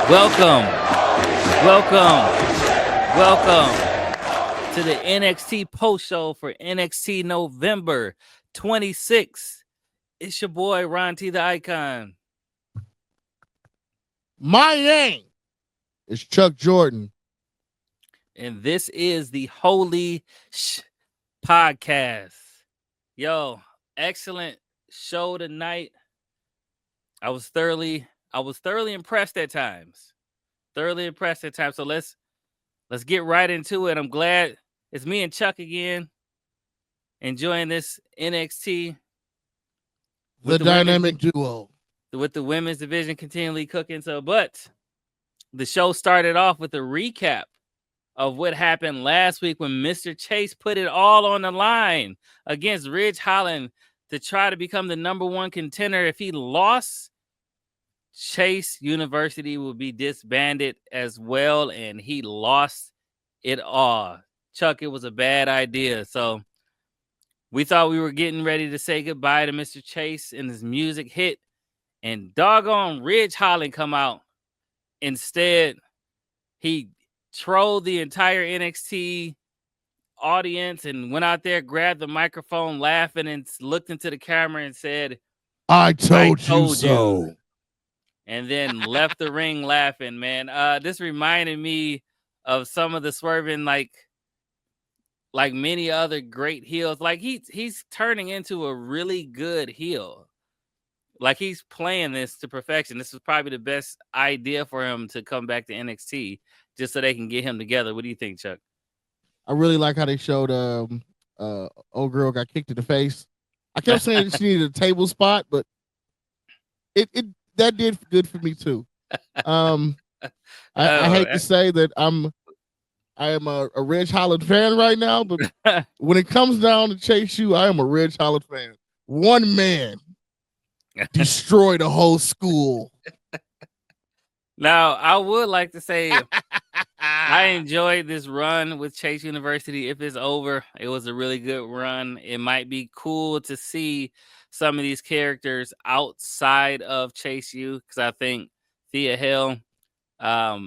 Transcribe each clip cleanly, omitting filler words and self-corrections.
Welcome, welcome to the NXT post show for NXT November 26th. It's your boy Ron T the Icon. My name is Chuck Jordan. And this is the Holy Shhh Podcast. Yo, excellent show tonight. I was thoroughly impressed at times. So let's get right into it. I'm glad it's me and Chuck again, enjoying this NXT. The dynamic duo. With the women's division continually cooking. But the show started off with a recap of what happened last week when Mr. Chase put it all on the line against Ridge Holland to try to become the number one contender. If he lost, Chase University will be disbanded as well, and he lost it all. Chuck, it was a bad idea. So we thought we were getting ready to say goodbye to Mr. Chase, and his music hit, and doggone Ridge Holland come out. Instead, he trolled the entire NXT audience and went out there, grabbed the microphone, laughing, and looked into the camera and said, I told you so. And then left the ring laughing, man. This reminded me of some of the swerving, like many other great heels. Like he's turning into a really good heel. Like he's playing this to perfection. This is probably the best idea for him to come back to NXT just so they can get him together. What do you think, Chuck? I really like how they showed old girl got kicked in the face. I kept saying she needed a table spot, but it that did good for me too. I hate to say that I am a Ridge Holland fan right now, but when it comes down to Chase U, I am a Ridge Holland fan. One man destroyed a whole school. Now, I would like to say I enjoyed this run with Chase University. If it's over, it was a really good run. It might be cool to see some of these characters outside of Chase U, because I think Thea Hill, I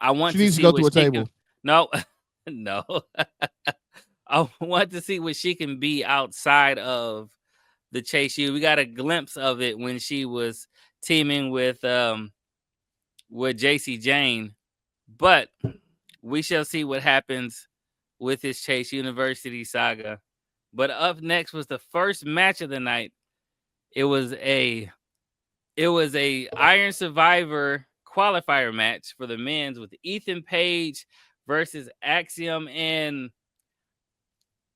want She to needs see to go what to a she table. can. No, no. I want to see what she can be outside of the Chase U. We got a glimpse of it when she was teaming with JC Jane, but we shall see what happens with this Chase University saga. But up next was the first match of the night. It was a Iron Survivor qualifier match for the men's with Ethan Page versus Axiom, and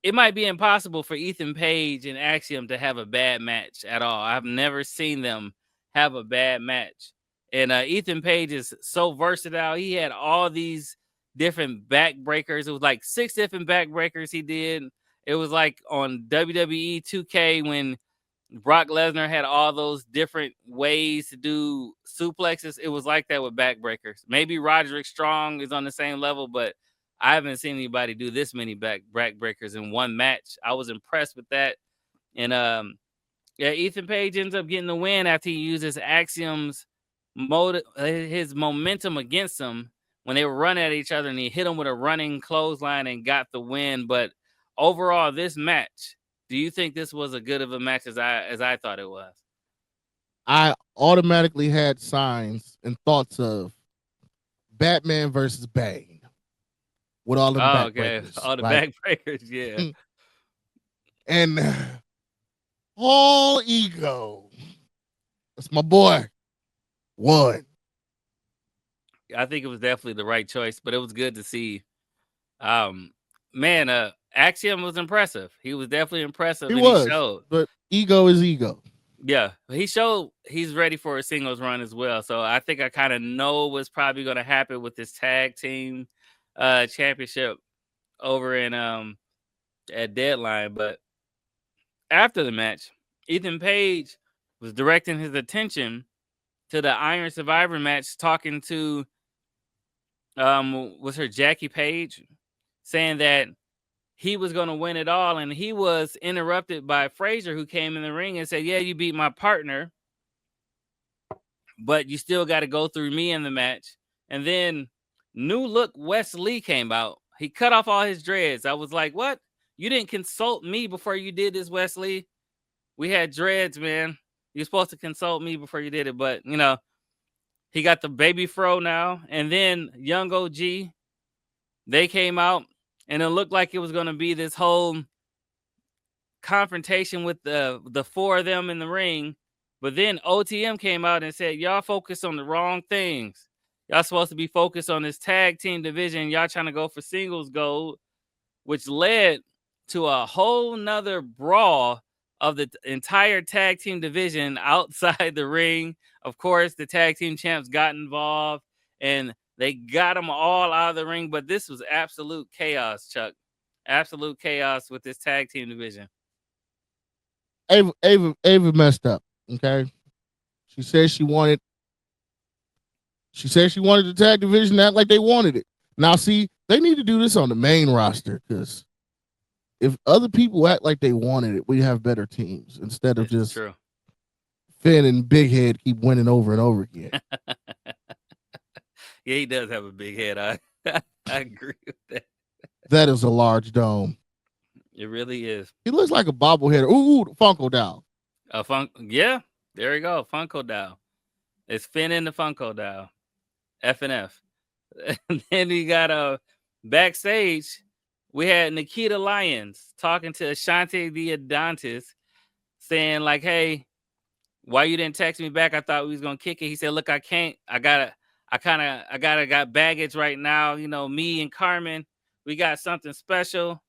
it might be impossible for Ethan Page and Axiom to have a bad match at all. I've never seen them have a bad match. And Ethan Page is so versatile. He had all these different backbreakers. It was like 6 different backbreakers he did. It was like on WWE 2K when Brock Lesnar had all those different ways to do suplexes. It was like that with backbreakers. Maybe Roderick Strong is on the same level, but I haven't seen anybody do this many backbreakers in one match. I was impressed with that. And Ethan Page ends up getting the win after he uses Axiom's his momentum against him when they were running at each other, and he hit him with a running clothesline and got the win. But overall, this match, do you think this was as good of a match as I thought it was? I automatically had signs and thoughts of Batman versus Bane with all the backbreakers. All the backbreakers, yeah. And all ego. That's my boy. One. I think it was definitely the right choice, but it was good to see. Axiom was impressive. He was definitely impressive. He was, he showed. But ego is ego. Yeah, he showed he's ready for a singles run as well. So I think I kind of know what's probably going to happen with this tag team championship over in at Deadline. But after the match, Ethan Page was directing his attention to the Iron Survivor match, talking to was her Jackie Page, saying that he was going to win it all, and he was interrupted by Frazier, who came in the ring and said, "Yeah, you beat my partner, but you still got to go through me in the match. And then New Look Wes Lee came out. He cut off all his dreads. I was like, what? You didn't consult me before you did this, Wes Lee? We had dreads, man. You're supposed to consult me before you did it. But, he got the baby fro now. And then Young OG, they came out, and it looked like it was going to be this whole confrontation with the four of them in the ring. But then OTM came out and said, y'all focus on the wrong things. Y'all supposed to be focused on this tag team division. Y'all trying to go for singles gold, which led to a whole nother brawl of the entire tag team division outside the ring. Of course, the tag team champs got involved and they got them all out of the ring. But this was absolute chaos, Chuck. Absolute chaos with this tag team division. Ava messed up. Okay, she said she wanted the tag division to act like they wanted it. Now, see, they need to do this on the main roster because if other people act like they wanted it, we have better teams instead of just true. Finn and Big Head keep winning over and over again. Yeah, he does have a big head. I agree with that. That is a large dome. It really is. He looks like a bobblehead. Ooh, Funko doll. Yeah, there you go. Funko doll. It's Finn in the Funko doll. F and F. And then we got backstage. We had Nikita Lyons talking to Ashante the Adonis, saying like, "Hey, why you didn't text me back? I thought we was gonna kick it." He said, "Look, I can't. I got baggage right now. Me and Carmen, we got something special."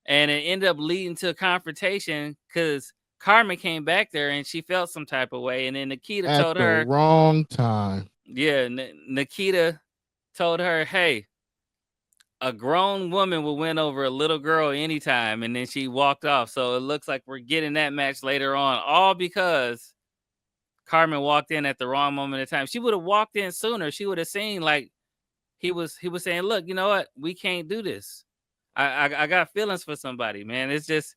And it ended up leading to a confrontation because Carmen came back there and she felt some type of way. And then Nikita At told the her, wrong time. Yeah, Nikita told her, "Hey, a grown woman will win over a little girl anytime." And then she walked off. So it looks like we're getting that match later on, all because Carmen walked in at the wrong moment of time. She would have walked in sooner. She would have seen like he was saying, "Look, you know what? We can't do this. I got feelings for somebody, man. It's just."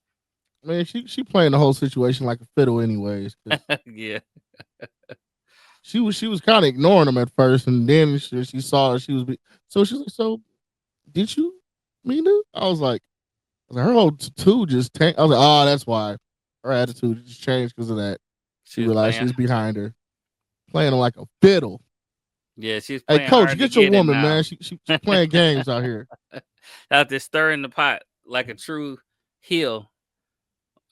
Man, she playing the whole situation like a fiddle, anyways. Yeah. She was kind of ignoring him at first, and then she saw she was. So she's like, "So, did you mean it?" I was like, her whole attitude just tanked. I was like, "Oh, that's why her attitude just changed because of that." She realized she was behind her, playing him like a fiddle. Yeah, she's Hey, playing coach, hard get to your get woman, it now. man. She's playing games out here. Out there stirring the pot like a true heel.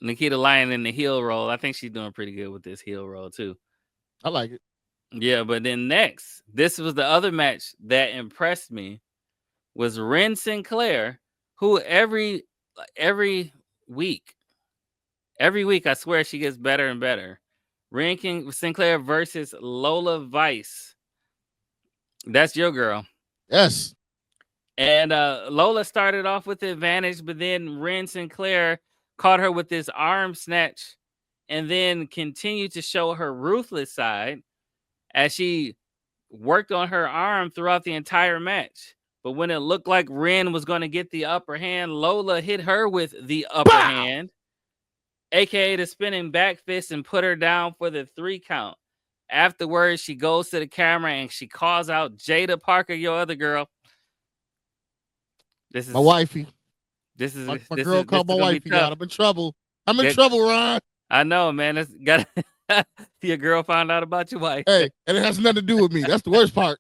Nikita Lyon in the heel role. I think she's doing pretty good with this heel role too. I like it. Yeah, but then next, this was the other match that impressed me was Ren Sinclair, who every week, I swear she gets better and better. Ren Sinclair versus Lola Vice. That's your girl. Yes. And Lola started off with the advantage, but then Ren Sinclair caught her with this arm snatch and then continued to show her ruthless side as she worked on her arm throughout the entire match. But when it looked like Ren was going to get the upper hand, Lola hit her with the upper hand, aka the spinning back fist, and put her down for the 3 count. Afterwards, she goes to the camera and she calls out Jada Parker, your other girl. This is my wifey. This is my girl called my wifey out. I'm in trouble. Ron. I know, man. It's got your girl found out about your wife. Hey, and it has nothing to do with me. That's the worst part.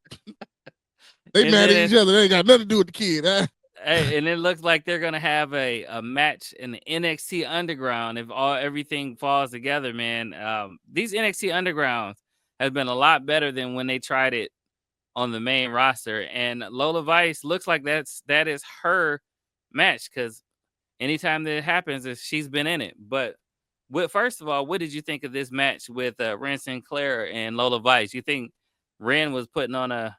They mad at each other. They ain't got nothing to do with the kid. Huh? Hey, and it looks like they're gonna have a match in the NXT Underground if everything falls together, man. These NXT Undergrounds have been a lot better than when they tried it on the main roster. And Lola Vice looks like that is her match because anytime that it happens, she's been in it. But first of all, what did you think of this match with Ren Sinclair and Lola Vice? You think Ren was putting on a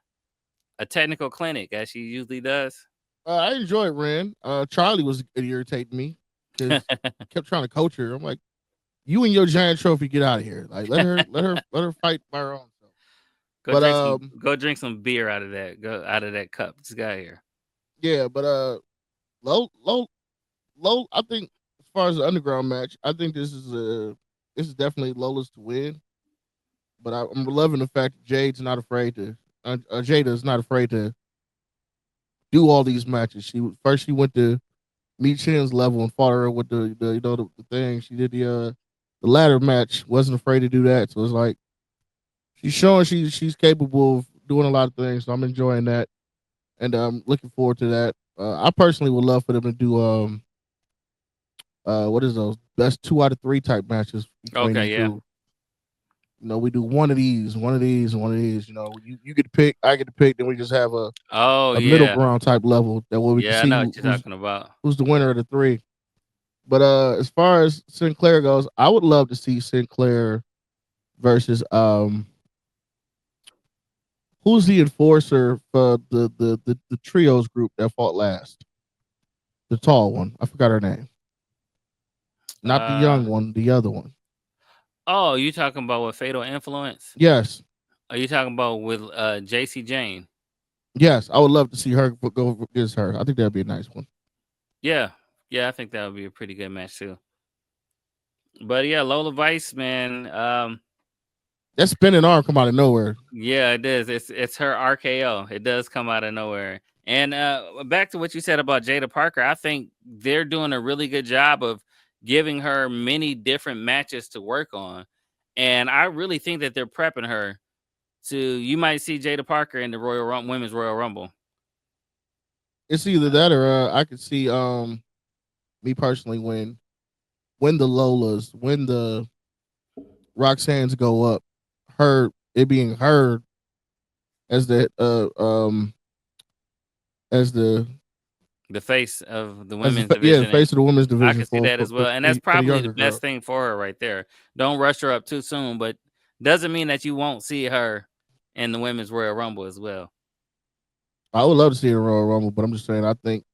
technical clinic as she usually does? I enjoyed Ren. Charlie was irritating me because I kept trying to coach her. I'm like, you and your giant trophy, get out of here. Like, let her fight by her own self. Go drink some beer out of that. Go out of that cup. This guy here. Yeah, but low. I think as far as the underground match, I think this is definitely Lola's to win. but I'm loving the fact that Jada is not afraid to do all these matches. She went to meet Shin's level and fought her with the the thing. She did the ladder match. Wasn't afraid to do that. So it's like she's showing she's capable of doing a lot of things. So I'm enjoying that, and I'm looking forward to that. I personally would love for them to do what is those best 2 out of 3 type matches between Okay, these yeah. two. We do one of these, one of these, and one of these. You get to pick, I get to pick, then we just have Oh a middle yeah. ground type level that way we can Yeah, I see know what you're talking about. who's the winner of the 3. But as far as Sinclair goes, I would love to see Sinclair versus who's the enforcer for the trios group that fought last? The tall one. I forgot her name. Not the Uh young one, the other one. oh, you talking about with Fatal Influence? Yes. Are you talking about with JC Jane? Yes. I would love to see her go against her. I think that'd be a nice one. Yeah. Yeah, I think that would be a pretty good match too. But yeah, Lola Vice, man. That spinning arm come out of nowhere. Yeah, it is. It's her RKO. It does come out of nowhere. And back to what you said about Jada Parker, I think they're doing a really good job of giving her many different matches to work on. And I really think that they're prepping her to. You might see Jada Parker in the Women's Royal Rumble. It's either that or I could see me personally when the Lolas, when the Roxanne's go up, her it being her as the as the The face of the women's yeah, division. face of the women's I division can see that as well. And that's for the probably the younger best girl. thing for her right there. Don't rush her up too soon, but doesn't mean that you won't see her in the Women's Royal Rumble as well. I would love to see her in Royal Rumble, but I'm just saying I think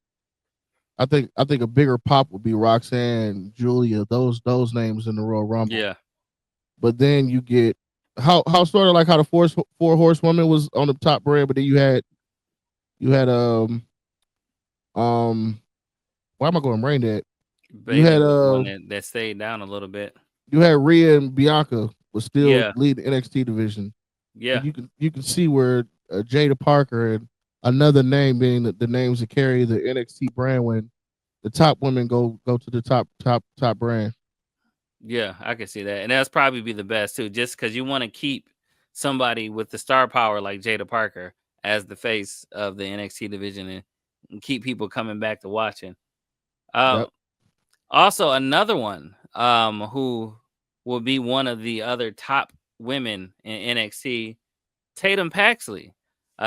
a bigger pop would be Roxanne, Julia, those names in the Royal Rumble. Yeah. But then you get how sort of like how the four horsewoman was on the top brand, but then you had um why am I going brain dead? You Bailey had was the one that stayed down a little bit. you had Rhea and Bianca was still Yeah. lead the NXT division, and Yeah. you can see where Jada Parker and another name being the names that carry the NXT brand when the top women go to the top brand. Yeah. I can see that. And that's probably be the best too, just because you want to keep somebody with the star power like Jada Parker as the face of the NXT division and keep people coming back to watching. Um, Yep. Also, another one who will be one of the other top women in NXT, Tatum Paxley.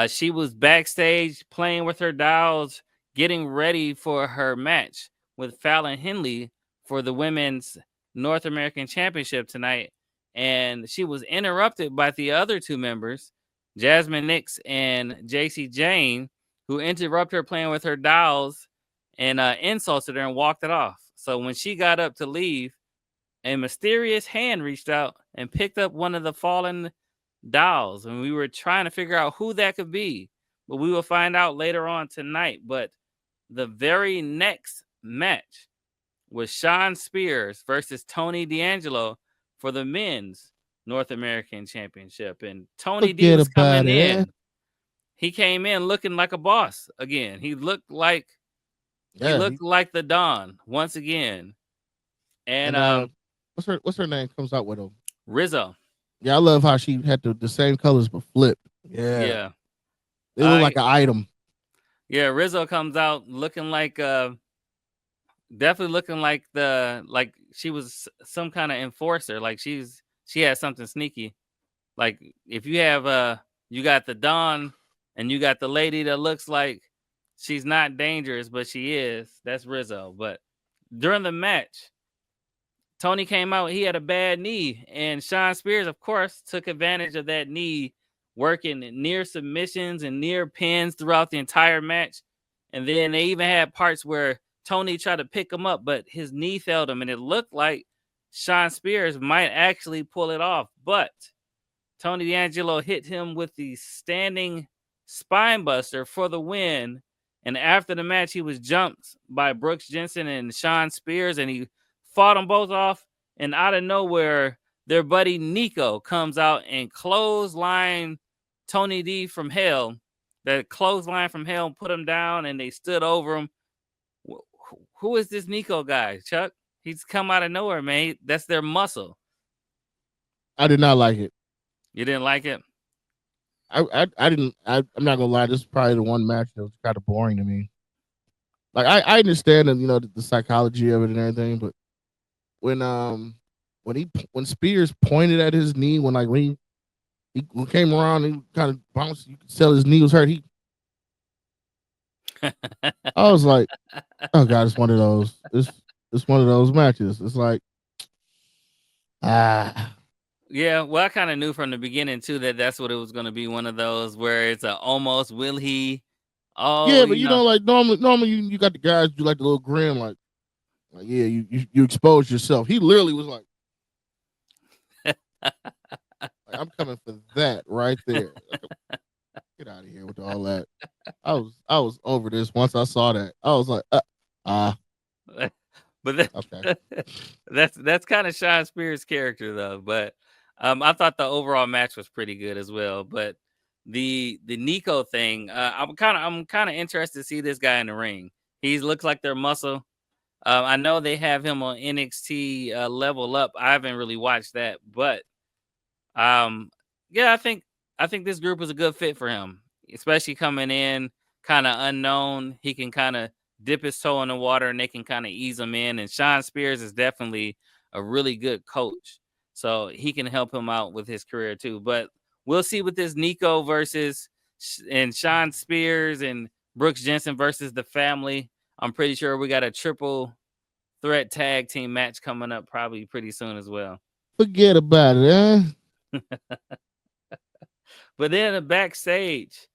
She was backstage playing with her dolls, getting ready for her match with Fallon Henley for the Women's North American Championship tonight. And she was interrupted by the other 2 members, Jasmine Nix and JC Jane, who interrupted her playing with her dolls and insulted her and walked it off. So when she got up to leave, a mysterious hand reached out and picked up one of the fallen dolls, and we were trying to figure out who that could be, but we will find out later on tonight. But the very next match was Sean Spears versus Tony D'Angelo for the men's North American Championship, and Tony D Forget was about coming it. in. He came in looking like a boss again. He Yeah. looked like the Don once again. And And what's her name comes out with him? Rizzo. Yeah, I love how she had the same colors but flipped. Yeah. Yeah. They look like an item. Yeah, Rizzo comes out looking like definitely looking like she was some kind of enforcer. Like she had something sneaky. Like if you have you got the Dawn and you got the lady that looks like she's not dangerous, but she is. That's Rizzo. But during the match, Tony came out, he had a bad knee, and Sean Spears, of course, took advantage of that knee, working near submissions and near pins throughout the entire match. And then they even had parts where Tony tried to pick him up, but his knee failed him, and it looked like Sean Spears might actually pull it off. But Tony D'Angelo hit him with the standing spine buster for the win. And after the match, he was jumped by Brooks Jensen and Sean Spears, and he fought them both off. And out of nowhere, their buddy Nico comes out and clothesline Tony D from hell. That clothesline from hell put him down, and they stood over him. Who is this Nico guy, Chuck? He's come out of nowhere, man. That's their muscle. I did not like it. You didn't like it? I didn't. I'm not gonna lie. This is probably the one match that was kind of boring to me. Like I understand and the psychology of it and everything, but when Spears pointed at his knee when he came around and kind of bounced, you could tell his knee was hurt. I was like, oh god, it's one of those. It's one of those matches. It's like ah. Yeah, well, I kind of knew from the beginning too that that's what it was going to be. One of those where it's a almost will he? Oh, Yeah, but like normally you got the guys do like the little grin, like yeah, you expose yourself. He literally was like, I'm coming for that right there. Get out of here with all that. I was over this once I saw that. I was like, but that, okay. that's kind of Sean Spears' character though. But I thought the overall match was pretty good as well. But the Nico thing, I'm kind of interested to see this guy in the ring. He looks like their muscle. I know they have him on NXT Level Up. I haven't really watched that, but yeah, I think this group is a good fit for him, especially coming in kind of unknown. He can kind of dip his toe in the water, and they can kind of ease him in. And Sean Spears is definitely a really good coach, so he can help him out with his career too. But we'll see with this Nico versus and Sean Spears and Brooks Jensen versus the family. I'm pretty sure we got a triple threat tag team match coming up probably pretty soon as well. Forget about it, eh? But then backstage,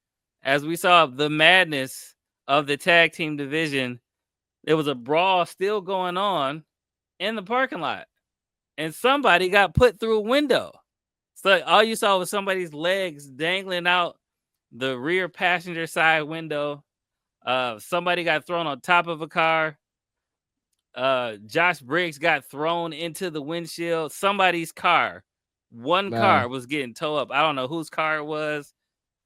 as we saw the madness of the tag team division, there was a brawl still going on in the parking lot, and somebody got put through a window. So all you saw was somebody's legs dangling out the rear passenger side window. Somebody got thrown on top of a car. Josh Briggs got thrown into the windshield. Somebody's car, one Man, car was getting towed up. I don't know whose car it was.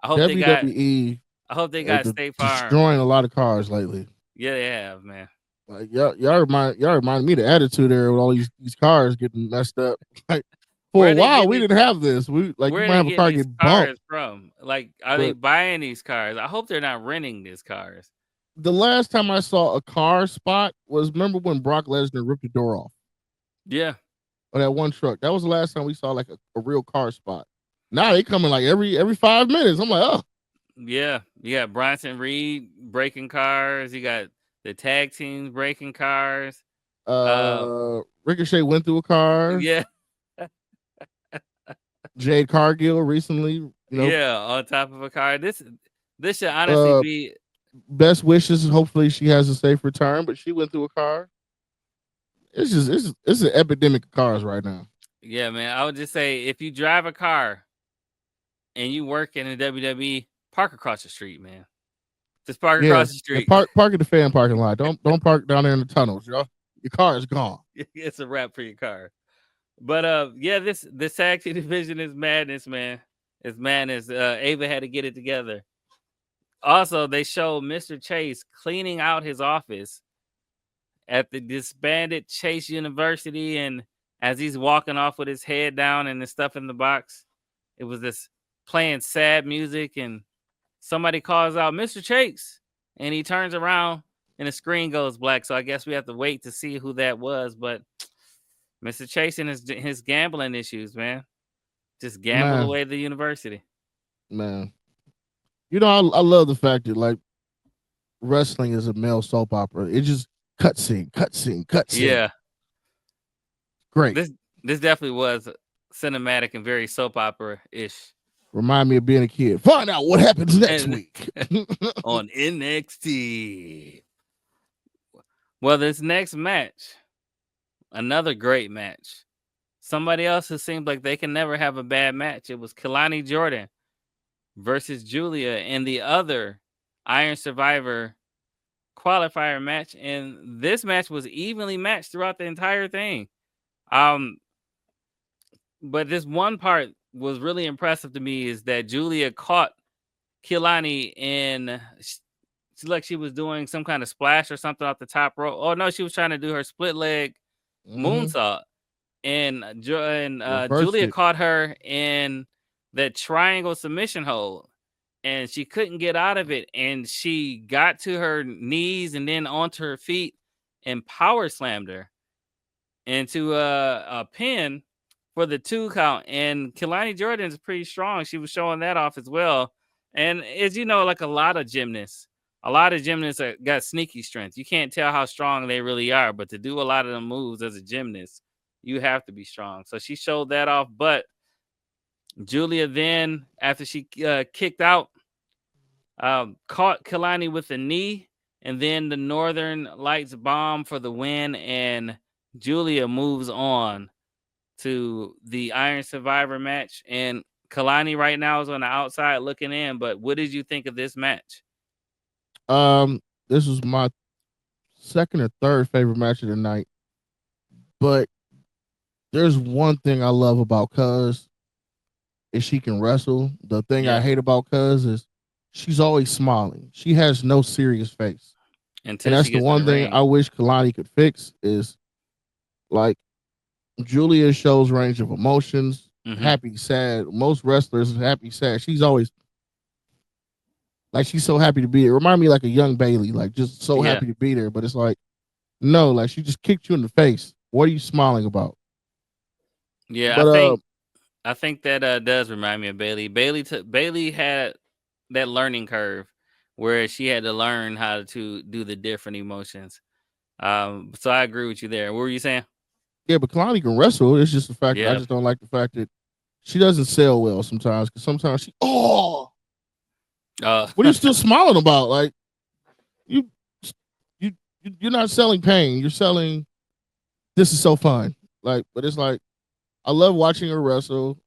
I hope they got. WWE I hope they got State Farm. destroying a lot of cars lately. Yeah, they have, man. Like y'all remind me of the attitude there with all these cars getting messed up. Like for Where a are they while getting we these? didn't have this. We like Where you are might they have a getting car these get bumped. cars from? Like, are they But buying these cars? I hope they're not renting these cars. the last time I saw a car spot was remember when Brock Lesnar ripped the door off Yeah, of that one truck. That was the last time we saw like a real car spot. Now they coming like every 5 minutes. I'm like, oh, yeah. You got Bronson Reed breaking cars. You got the tag teams breaking cars. Ricochet went through a car. Yeah, Jade Cargill recently, yeah. On top of a car. This should honestly uh, be. best wishes. Hopefully she has a safe return, but she went through a car. It's an epidemic of cars right now. Yeah, man. I would just say if you drive a car and you work in the WWE, park across the street, man. Just park Yeah, across the and street. park in the fan parking lot. Don't park down there in the tunnels, y'all. Your car is gone. It's a wrap for your car. But yeah, this tag team division is madness, man. It's madness. Ava had to get it together. Also, they show Mr. Chase cleaning out his office at the disbanded Chase University, and as he's walking off with his head down and the stuff in the box, it was this playing sad music, and somebody calls out Mr. Chase, and he turns around and the screen goes black. So I guess we have to wait to see who that was. But Mr. Chase and his gambling issues, man, just gamble Man, away the university. man. I love the fact that like wrestling is a male soap opera. It just cutscene, cutscene, cutscene. Yeah, Great. this definitely was cinematic and very soap opera ish. Remind me of being a kid. Find out what happens next And week. on NXT. Well, this next match, another great match. Somebody else who seems like they can never have a bad match. It was Kalani Jordan versus Julia in the other Iron Survivor qualifier match. And this match was evenly matched throughout the entire thing. Um, But this one part was really impressive to me is that Julia caught Kilani in like she was doing some kind of splash or something off the top rope. Oh no, she was trying to do her split leg Mm-hmm. moonsault, and Reversed Julia it. caught her in that triangle submission hold, and she couldn't get out of it, and she got to her knees and then onto her feet and power slammed her into a pin for the 2 count. And Kelani Jordan is pretty strong. She was showing that off as well. And as you know, like a lot of gymnasts got sneaky strength. You can't tell how strong they really are, but to do a lot of the moves as a gymnast, you have to be strong. So she showed that off. But Julia then, after she kicked out, caught Kalani with a knee, and then the Northern Lights bomb for the win, and Julia moves on to the Iron Survivor match. And Kalani right now is on the outside looking in. But what did you think of this match? This was my second or third favorite match of the night. But there's one thing I love about Cuz is she can wrestle. The thing I Yeah, hate about Cuz is she's always smiling. She has no serious face. And until that's she the gets in the one thing ring. I wish Kalani could fix is like Julia shows range of emotions, Hmm. happy, sad. Most wrestlers happy, sad. She's always like she's so happy to be there. Remind me like a young Bailey, like just so Yeah, happy to be there. But it's like, no, like she just kicked you in the face. What are you smiling about? yeah. But I think that does remind me of Bailey. Bailey had that learning curve where she had to learn how to do the different emotions. So I agree with you there. What were you saying? yeah, but Kalani can wrestle. It's just the fact that I Yeah. just don't like the fact that she doesn't sell well sometimes. Because sometimes she, oh, Uh, what are you still smiling about? Like you, you, you're not selling pain. You're selling. This is so fun. Like, but it's like I love watching her wrestle.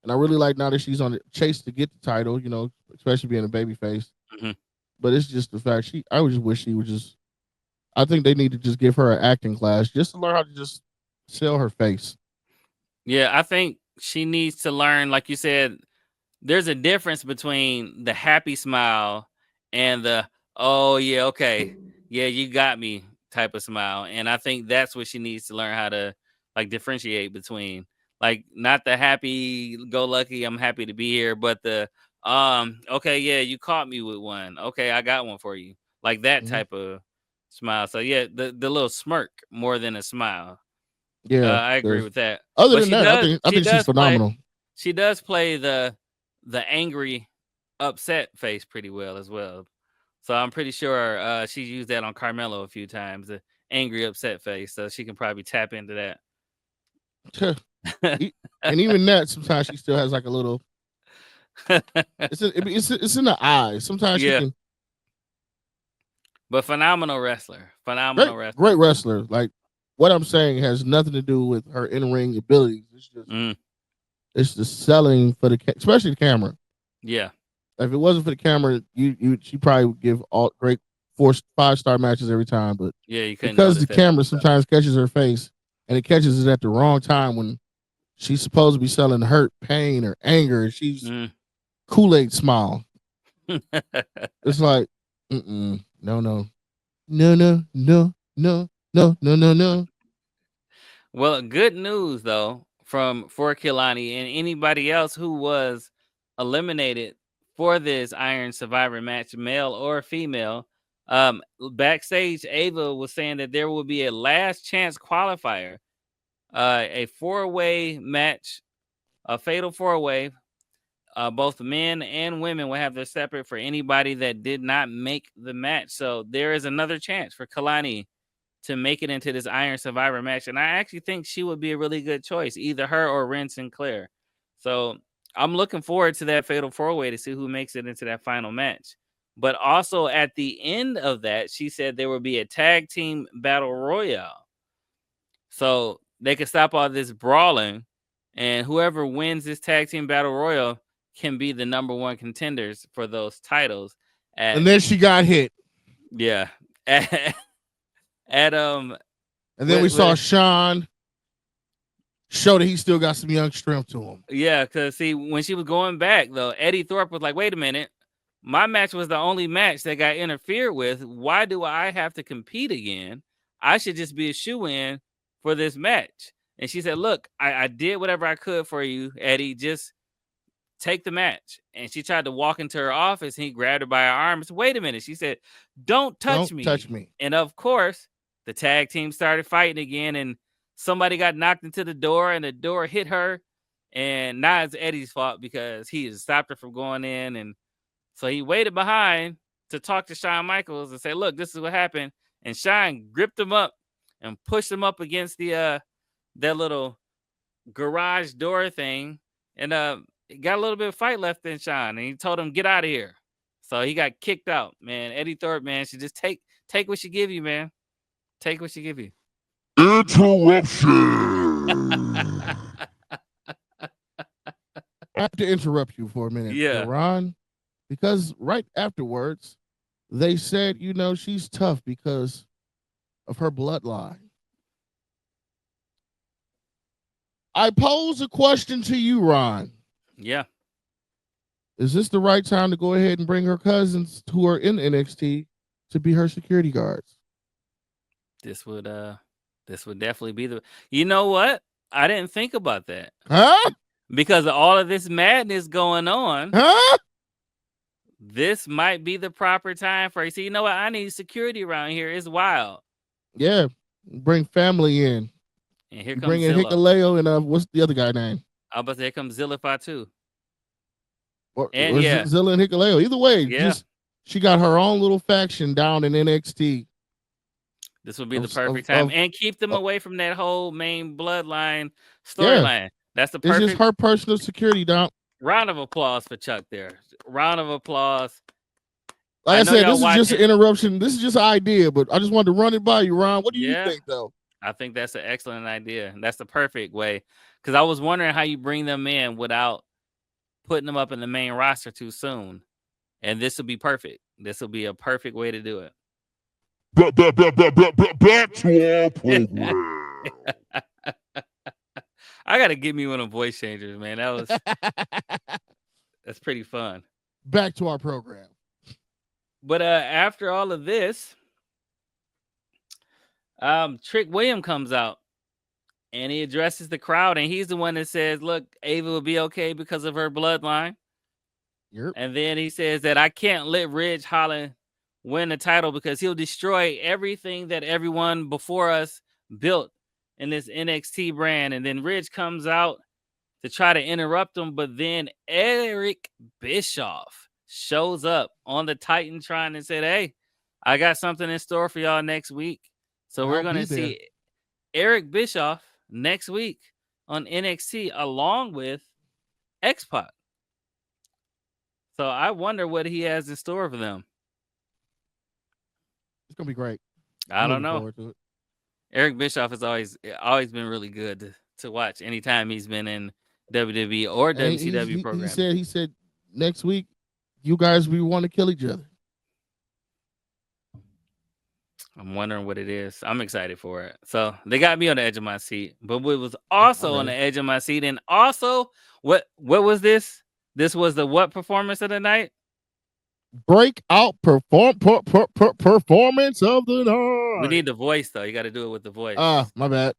And I really like now that she's on the chase to get the title. You know, especially being a baby face. mhm. But it's just the fact she. I would just wish she would just. I think they need to just give her an acting class just to learn how to just sell her face. Yeah, I think she needs to learn, like you said, there's a difference between the happy smile and the oh yeah, okay, yeah, you got me type of smile. And I think that's what she needs to learn how to like differentiate between. Like not the happy go lucky, I'm happy to be here, but the okay, yeah, you caught me with one. Okay, I got one for you. Like that Mhm. type of smile. So yeah, the little smirk more than a smile. Yeah, I agree there's. with that. Other But than that, I think she's phenomenal. she does play the angry, upset face pretty well as well. So I'm pretty sure she used that on Carmelo a few times, the angry, upset face. So she can probably tap into that. E- and even that, sometimes she still has like a little. It's in the eyes. Sometimes she Yeah, can but phenomenal wrestler, great phenomenal great wrestler. wrestler. Like what I'm saying has nothing to do with her in ring abilities. Mm, It's the selling for the especially the camera. yeah, If it wasn't for the camera, you she probably would give all great 4 5 star matches every time. But yeah, you couldn't because notice the that type camera of stuff. sometimes catches her face and it catches it at the wrong time when she's supposed to be selling hurt, pain, or anger, and she's Mm. Kool-Aid smile. It's like, no, no, no, no, no, no, no, no, no, no. Well, good news though from for Kilani and anybody else who was eliminated for this Iron Survivor match, male or female. Backstage, Ava was saying that there will be a last chance qualifier, a 4-way match, a fatal 4-way. Both men and women will have their separate for anybody that did not make the match. So there is another chance for Kalani to make it into this Iron Survivor match. And I actually think she would be a really good choice, either her or Ren Sinclair. So I'm looking forward to that fatal 4-way to see who makes it into that final match. But also at the end of that, she said there will be a tag team battle royale. So they can stop all this brawling, and whoever wins this tag team battle royal can be the number one contenders for those titles And at then she got hit. yeah. At And then we with saw Sean show that he still got some young strength to him. Yeah, because see, when she was going back, though, Eddie Thorpe was like, wait a minute. My match was the only match that got interfered with. Why do I have to compete again? I should just be a shoe-in for this match. And she said, look, I did whatever I could for you, Eddie. Just take the match. And she tried to walk into her office, and he grabbed her by her arm and said, wait a minute. She said, don't touch Don't touch me. me. And of course, the tag team started fighting again, and somebody got knocked into the door, and the door hit her. And now it's Eddie's fault because he has stopped her from going in. And so he waited behind to talk to Shawn Michaels and say, look, this is what happened. And Shawn gripped him up and pushed him up against the that little garage door thing. And got a little bit of fight left in Shawn. And he told him, get out of here. So he got kicked out, man. Eddie Thorpe, man, should just take what she give you, man. Take what she give you. Interruption. I have to interrupt you for a minute, Yeah. Ron, because right afterwards, they said, she's tough because of her bloodline. I pose a question to you, Ron. Yeah. Is this the right time to go ahead and bring her cousins who are in NXT to be her security guards? This would definitely be the. You know what? I didn't think about that. Huh? Because of all of this madness going on. Huh? This might be the proper time for you. See, you know what? I need security around here. It's wild. Yeah. Bring family in. And here comes bring in Zilla. Hikuleo and what's the other guy name? I was about to say, here comes Zillify too. Or yeah. Zilla and Hikuleo. Either way, Yeah. She got her own little faction down in NXT. This would be the perfect time. And keep them away from that whole main bloodline storyline. Yeah. That's the perfect. It's just her personal security, Dom. Round of applause for Chuck there. Round of applause. Like I said, this is just an interruption. This is just an idea, but I just wanted to run it by you, Ron. What do you think, though? I think that's an excellent idea. That's the perfect way. Because I was wondering how you bring them in without putting them up in the main roster too soon. And this will be perfect. This will be a perfect way to do it. Back to our program. I got to get me one of voice changers, man. That's pretty fun. Back to our program. But after all of this, Trick William comes out and he addresses the crowd, and he's the one that says, look, Ava will be okay because of her bloodline. Yep. And then he says that I can't let Ridge Holland win the title because he'll destroy everything that everyone before us built in this NXT brand. And then Ridge comes out to try to interrupt him, but then Eric Bischoff shows up on the Titantron and said, hey, I got something in store for y'all next week. So we're going to see Eric Bischoff next week on NXT along with X-Pac. So I wonder what he has in store for them. It's going to be great. I don't know. Eric Bischoff has always been really good to watch anytime he's been in WWE or WCW programming. He said next week, you guys, we want to kill each other. I'm wondering what it is. I'm excited for it. So they got me on the edge of my seat. But what was also on the edge of my seat, and also what was this? This was the what performance of the night? Breakout performance of the night. We need the voice though. You got to do it with the voice. My bad.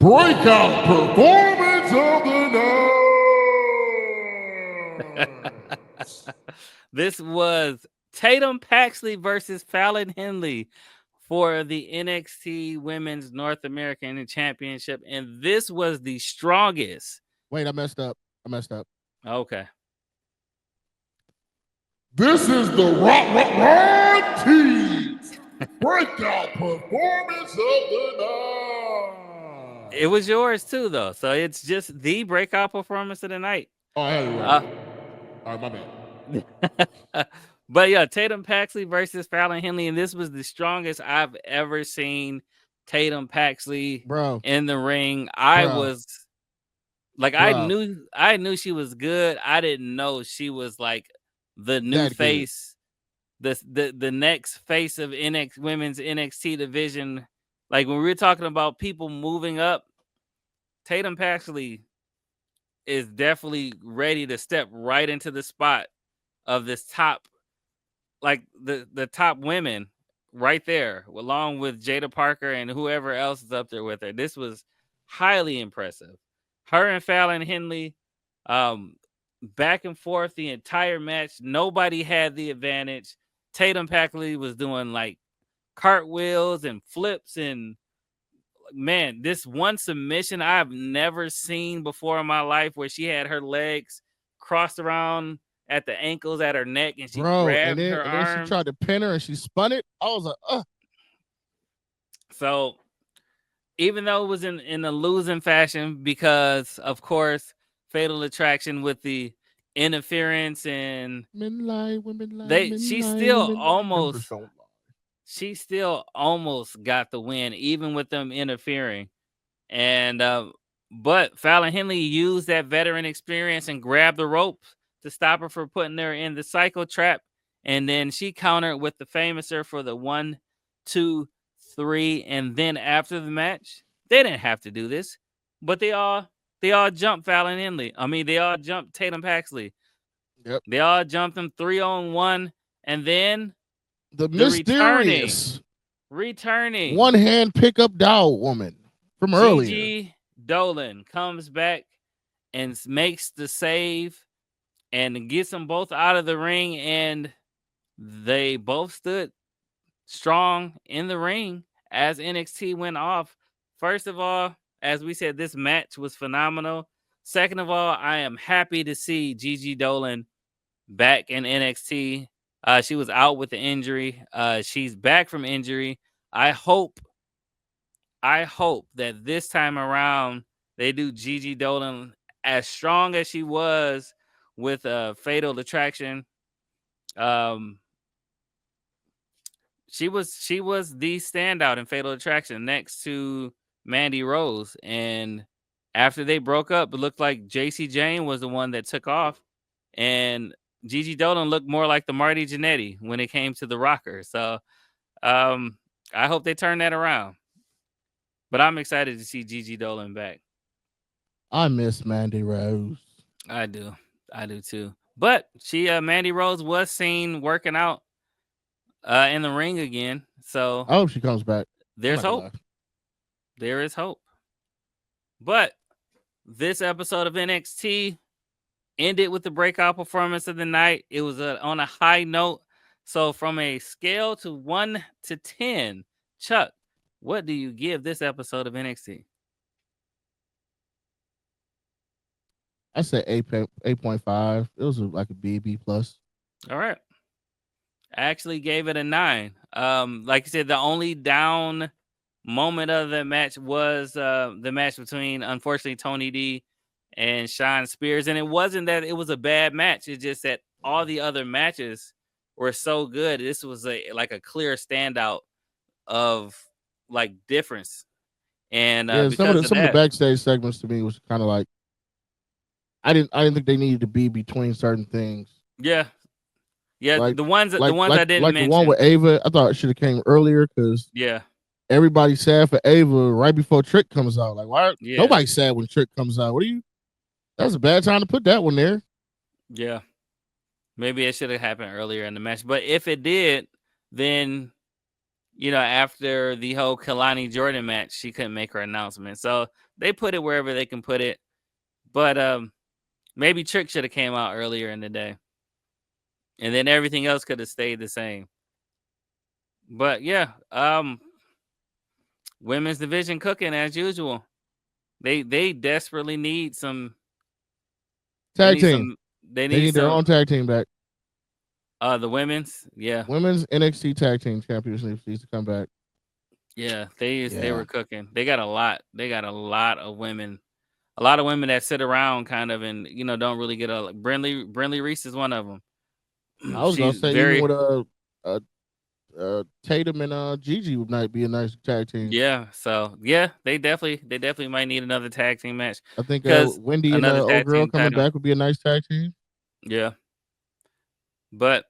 Breakout performance of the night. This was Tatum Paxley versus Fallon Henley for the NXT Women's North American Championship, and this was the strongest. Wait, I messed up. Okay. This is the Ron Tees breakout performance of the night. It was yours too, though. So it's just the breakout performance of the night. Oh, yeah. All right, my bad. But yeah, Tatum Paxley versus Fallon Henley, and this was the strongest I've ever seen Tatum Paxley in the ring. I was like, I knew she was good. I didn't know she was like the new face, the next face of women's NXT division. Like when we were talking about people moving up, Tatum Paxley is definitely ready to step right into the spot of this top, like the top women right there, along with Jada Parker and whoever else is up there with her. This was highly impressive. Her and Fallon Henley, um, back and forth the entire match. Nobody had the advantage. Tatum Paxley was doing like cartwheels and flips, and man, this one submission I've never seen before in my life, where she had her legs crossed around at the ankles at her neck, and she bro. And grabbed then her and then she arm. tried to pin her and she spun it. I was like, So even though it was in a losing fashion, because of course Fatal Attraction with the interference, and men lie, women lie, they men she lie, still women lie, numbers almost don't lie. she still almost got the win, even with them interfering. And but Fallon Henley used that veteran experience and grabbed the rope to stop her from putting her in the psycho trap. And then she countered with the famouser for the 1, 2, 3. And then after the match, they didn't have to do this, but they all jumped Fallon Henley. I mean, they all jumped Tatum Paxley. Yep. They all jumped them 3-on-1, and then The the returning mysterious one hand pickup doll woman from earlier. Gigi Dolan comes back and makes the save and gets them both out of the ring, and they both stood strong in the ring as NXT went off. First of all, as we said, this match was phenomenal. Second of all, I am happy to see Gigi Dolan back in NXT. She was out with the injury. She's back from injury. I hope that this time around they do Gigi Dolan as strong as she was with Fatal Attraction. She was the standout in Fatal Attraction next to Mandy Rose, and after they broke up, it looked like JC Jane was the one that took off, and Gigi Dolan looked more like the Marty Jannetty when it came to the rocker. So I hope they turn that around. But I'm excited to see Gigi Dolan back. I miss Mandy Rose. I do too. But she, Mandy Rose, was seen working out in the ring again. So I hope she comes back. there's hope. There is hope. But this episode of NXT ended with the breakout performance of the night. It was on a high note. So from a scale to 1 to 10, Chuck, what do you give this episode of NXT? I said 8.5. It was like a B plus. All right. I actually gave it a 9. Like you said, the only down moment of the match was the match between, unfortunately, Tony D and Shawn Spears. And it wasn't that it was a bad match. It's just that all the other matches were so good. This was a clear standout of like difference. And some of the backstage segments to me was kind of like I didn't think they needed to be between certain things. Yeah. Like, the ones I didn't mention. Like the one with Ava, I thought it should have came earlier because everybody's sad for Ava right before Trick comes out. Like, why? Yeah. Nobody's sad when Trick comes out. That was a bad time to put that one there. Yeah. Maybe it should have happened earlier in the match. But if it did, then after the whole Kalani Jordan match, she couldn't make her announcement. So they put it wherever they can put it. But maybe Trick should have came out earlier in the day. And then everything else could have stayed the same. But yeah, women's division cooking as usual. They desperately need some tag team. They need their own tag team back. The women's, women's NXT tag team championship needs to come back. Yeah, they were cooking. They got a lot. They got a lot of women. A lot of women that sit around kind of and don't really get a Brinley Reese is one of them. I was gonna say even with Tatum and Gigi might be a nice tag team. Yeah, so they definitely might need another tag team match. I think Wendy and old girl coming back would be a nice tag team. Yeah, but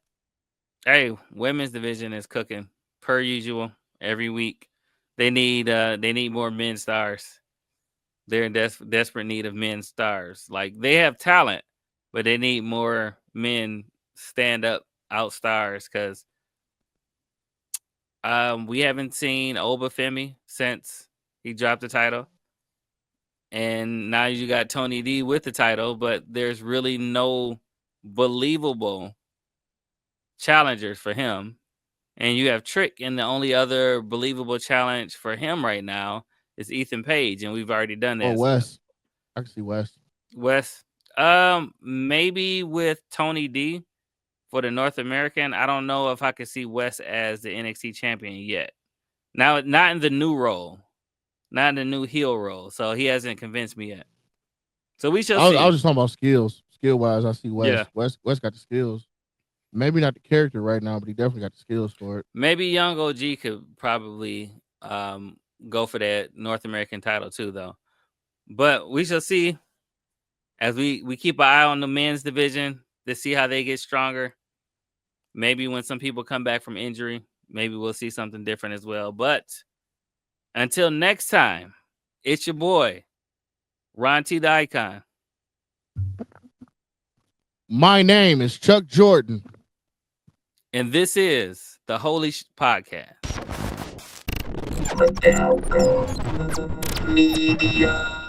hey, women's division is cooking per usual every week. They need more men stars. They're in desperate need of men stars. Like they have talent, but they need more men stand up out stars because we haven't seen Obafemi since he dropped the title. And now you got Tony D with the title, but there's really no believable challengers for him. And you have Trick, and the only other believable challenge for him right now is Ethan Page, and we've already done that. Or Wes. I can see Wes. Wes, maybe with Tony D for the North American. I don't know if I could see Wes as the NXT champion yet. Now, not in the new role, not in the new heel role. So he hasn't convinced me yet. So we shall see. I was just talking about skills. Skill wise, I see Wes. Yeah. Wes got the skills. Maybe not the character right now, but he definitely got the skills for it. Maybe Young OG could probably go for that North American title too, though. But we shall see as we keep an eye on the men's division to see how they get stronger. Maybe when some people come back from injury, maybe we'll see something different as well. But until next time, it's your boy, Ron T. the Icon. My name is Chuck Jordan. And this is the Holy Shhh Podcast. Media.